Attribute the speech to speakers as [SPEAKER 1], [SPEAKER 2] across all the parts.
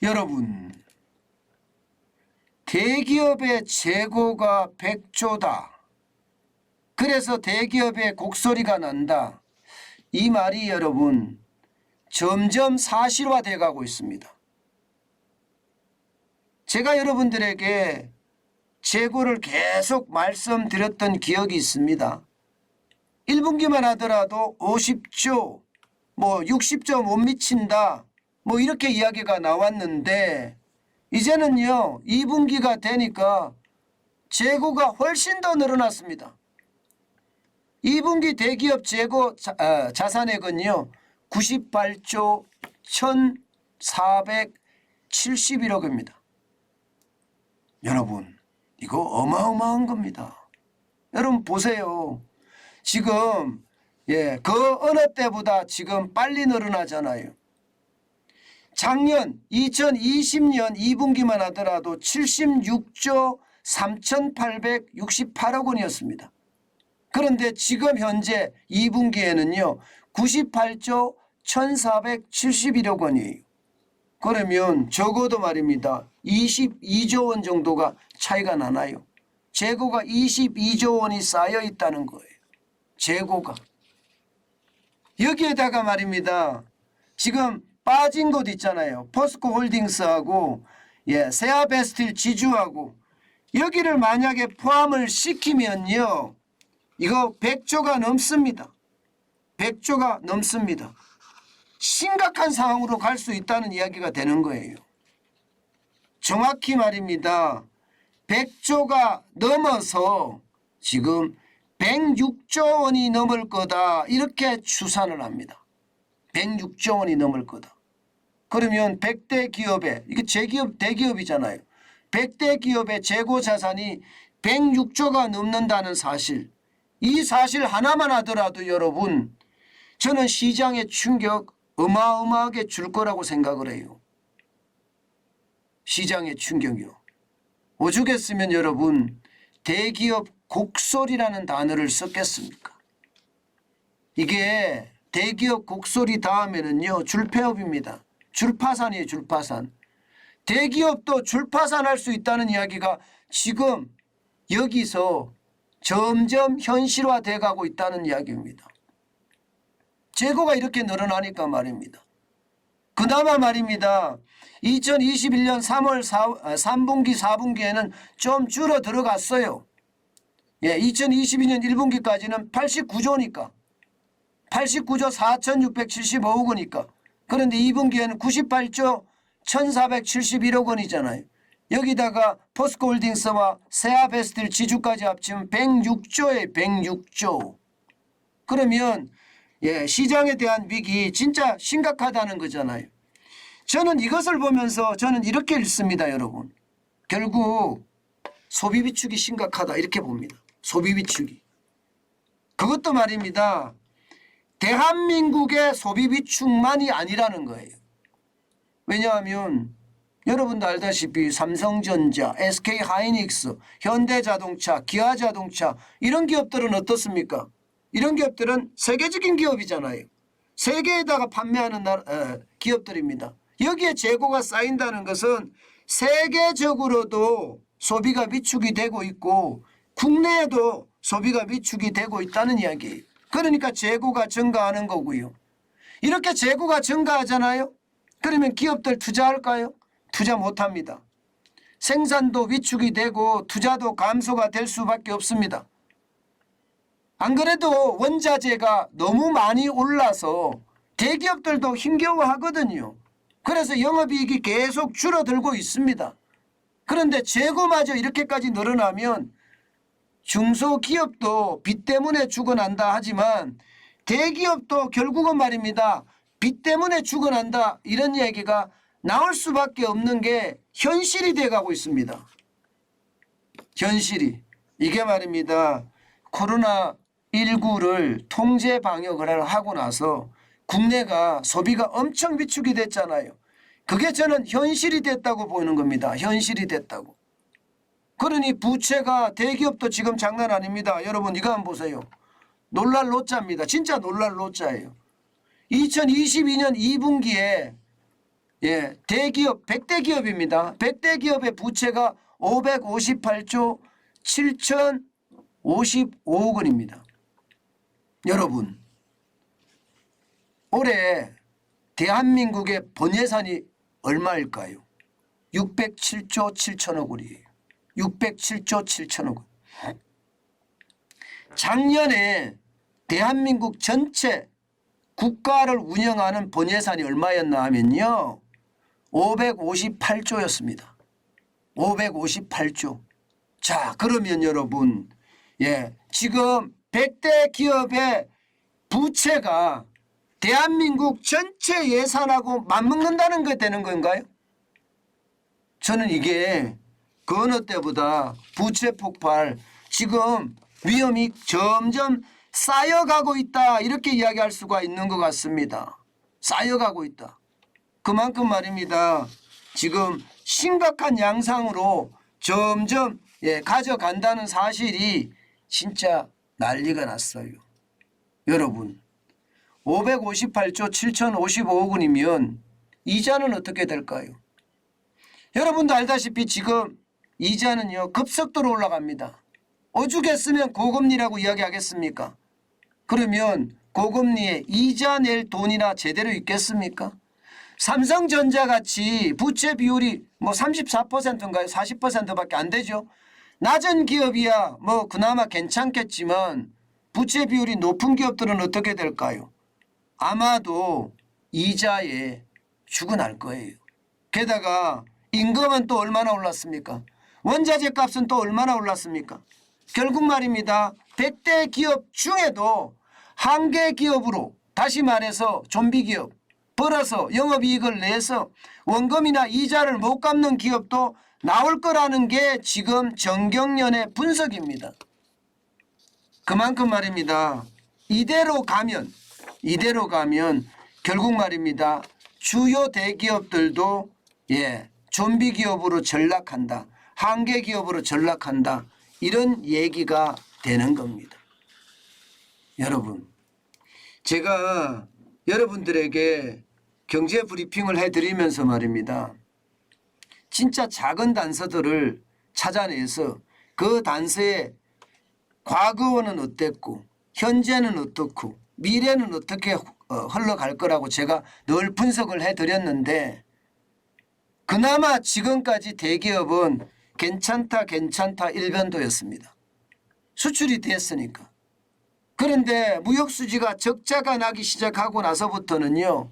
[SPEAKER 1] 여러분, 대기업의 재고가 100조다. 그래서 대기업의 곡소리가 난다. 이 말이 여러분 점점 사실화돼 가고 있습니다. 제가 여러분들에게 재고를 계속 말씀드렸던 기억이 있습니다. 1분기만 하더라도 50조, 60조 못 미친다. 이렇게 이야기가 나왔는데 이제는요 2분기가 되니까 재고가 훨씬 더 늘어났습니다. 2분기 대기업 재고 자산액은요 98조 1471억입니다. 여러분 이거 어마어마한 겁니다. 여러분 보세요. 지금 그 어느 때보다 지금 빨리 늘어나잖아요. 작년 2020년 2분기만 하더라도 76조 3868억 원이었습니다. 그런데 지금 현재 2분기에는요 98조 1471억 원이에요. 그러면 적어도 말입니다 22조 원 정도가 차이가 나나요? 재고가 22조 원이 쌓여 있다는 거예요. 재고가. 여기에다가 말입니다 지금 빠진 곳 있잖아요. 포스코홀딩스하고 세아베스틸 지주하고 여기를 만약에 포함을 시키면요 이거 100조가 넘습니다. 100조가 넘습니다. 심각한 상황으로 갈 수 있다는 이야기가 되는 거예요. 정확히 말입니다 100조가 넘어서 지금 106조 원이 넘을 거다 이렇게 추산을 합니다. 106조 원이 넘을 거다. 그러면 100대 기업에 이게 제기업 대기업이잖아요. 100대 기업의 재고 자산이 106조가 넘는다는 사실, 이 사실 하나만 하더라도 여러분 저는 시장의 충격 어마어마하게 줄 거라고 생각을 해요. 시장의 충격이요. 오죽했으면 여러분 대기업 곡소리라는 단어를 썼겠습니까? 이게 대기업 곡소리 다음에는요 줄폐업입니다. 줄파산이에요. 줄파산. 대기업도 줄파산할 수 있다는 이야기가 지금 여기서 점점 현실화돼 가고 있다는 이야기입니다. 재고가 이렇게 늘어나니까 말입니다. 그나마 말입니다 2021년 3분기 4분기에는 좀 줄어 들어갔어요. 2022년 1분기까지는 89조니까 89조 4675억 원이니까. 그런데 2분기에는 98조 1471억 원이잖아요. 여기다가 포스코홀딩스와 세아베스틸 지주까지 합치면 106조에 106조. 그러면 시장에 대한 위기 진짜 심각하다는 거잖아요. 저는 이것을 보면서 저는 이렇게 읽습니다. 여러분. 결국 소비 비축이 심각하다 이렇게 봅니다. 소비 비축이. 그것도 말입니다. 대한민국의 소비 비축만이 아니라는 거예요. 왜냐하면 여러분도 알다시피 삼성전자, SK하이닉스, 현대자동차, 기아자동차 이런 기업들은 어떻습니까? 이런 기업들은 세계적인 기업이잖아요. 세계에다가 판매하는 기업들입니다. 여기에 재고가 쌓인다는 것은 세계적으로도 소비가 위축이 되고 있고 국내에도 소비가 위축이 되고 있다는 이야기예요. 그러니까 재고가 증가하는 거고요. 이렇게 재고가 증가하잖아요. 그러면 기업들 투자할까요? 투자 못합니다. 생산도 위축이 되고 투자도 감소가 될 수밖에 없습니다. 안 그래도 원자재가 너무 많이 올라서 대기업들도 힘겨워하거든요. 그래서 영업이익이 계속 줄어들고 있습니다. 그런데 재고마저 이렇게까지 늘어나면 중소기업도 빚 때문에 죽어난다 하지만 대기업도 결국은 말입니다. 빚 때문에 죽어난다 이런 얘기가 나올 수밖에 없는 게 현실이 돼가고 있습니다. 현실이. 이게 말입니다. 코로나19를 통제 방역을 하고 나서 국내가 소비가 엄청 위축이 됐잖아요. 그게 저는 현실이 됐다고 보이는 겁니다. 현실이 됐다고. 그러니 부채가 대기업도 지금 장난 아닙니다. 여러분 이거 한번 보세요. 놀랄 노자입니다. 진짜 놀랄 노자예요. 2022년 2분기에 예, 대기업 100대 기업입니다. 100대 기업의 부채가 558조 7,055억 원입니다. 여러분, 올해 대한민국의 본예산이 얼마일까요? 607조 7천억 원이에요. 607조 7천억 원. 작년에 대한민국 전체 국가를 운영하는 본예산이 얼마였나 하면요. 558조였습니다. 558조. 자, 그러면 여러분, 예, 지금 100대 기업의 부채가 대한민국 전체 예산하고 맞먹는다는 게 되는 건가요? 저는 이게 그 어느 때보다 부채 폭발, 지금 위험이 점점 쌓여가고 있다, 이렇게 이야기할 수가 있는 것 같습니다. 쌓여가고 있다. 그만큼 말입니다. 지금 심각한 양상으로 점점 가져간다는 사실이 진짜 난리가 났어요. 여러분, 558조 7,055억 원이면 이자는 어떻게 될까요? 여러분도 알다시피 지금 이자는요 급속도로 올라갑니다. 오죽했으면 고금리라고 이야기하겠습니까? 그러면 고금리에 이자 낼 돈이나 제대로 있겠습니까? 삼성전자 같이 부채 비율이 뭐 34%인가요? 40%밖에 안 되죠. 낮은 기업이야 뭐 그나마 괜찮겠지만 부채 비율이 높은 기업들은 어떻게 될까요? 아마도 이자에 죽어날 거예요. 게다가 임금은 또 얼마나 올랐습니까? 원자재 값은 또 얼마나 올랐습니까? 결국 말입니다. 100대 기업 중에도 한계 기업으로, 다시 말해서 좀비 기업, 벌어서 영업이익을 내서 원금이나 이자를 못 갚는 기업도 나올 거라는 게 지금 정경련의 분석입니다. 그만큼 말입니다. 이대로 가면 결국 말입니다. 주요 대기업들도 좀비 기업으로 전락한다. 한계 기업으로 전락한다. 이런 얘기가 되는 겁니다. 여러분, 제가 여러분들에게 경제 브리핑을 해드리면서 말입니다. 진짜 작은 단서들을 찾아내서 그 단서의 과거는 어땠고 현재는 어떻고 미래는 어떻게 흘러갈 거라고 제가 늘 분석을 해드렸는데, 그나마 지금까지 대기업은 괜찮다 일변도였습니다. 수출이 됐으니까. 그런데 무역수지가 적자가 나기 시작하고 나서부터는요,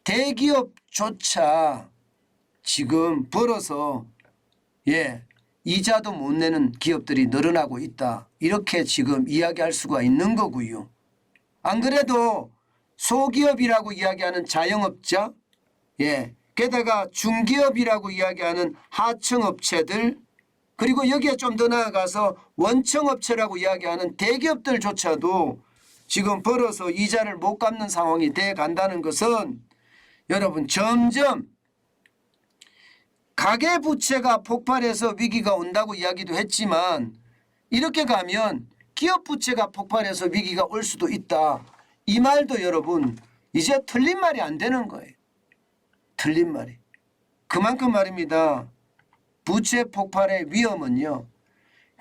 [SPEAKER 1] 대기업조차 지금 벌어서 이자도 못 내는 기업들이 늘어나고 있다. 이렇게 지금 이야기할 수가 있는 거고요. 안 그래도 소기업이라고 이야기하는 자영업자, 게다가 중기업이라고 이야기하는 하청업체들, 그리고 여기에 좀 더 나아가서 원청업체라고 이야기하는 대기업들조차도 지금 벌어서 이자를 못 갚는 상황이 돼 간다는 것은 여러분, 점점 가계부채가 폭발해서 위기가 온다고 이야기도 했지만 이렇게 가면 기업부채가 폭발해서 위기가 올 수도 있다. 이 말도 여러분 이제 틀린 말이 안 되는 거예요. 틀린 말이. 그만큼 말입니다. 부채 폭발의 위험은요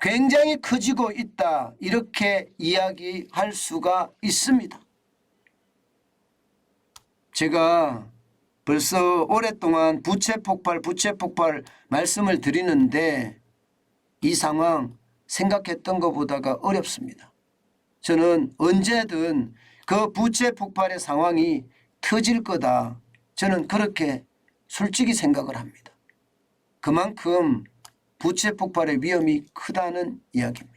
[SPEAKER 1] 굉장히 커지고 있다. 이렇게 이야기할 수가 있습니다. 제가 벌써 오랫동안 부채 폭발 말씀을 드리는데 이 상황 생각했던 것보다가 어렵습니다. 저는 언제든 그 부채 폭발의 상황이 터질 거다. 저는 그렇게 솔직히 생각을 합니다. 그만큼 부채 폭발의 위험이 크다는 이야기입니다.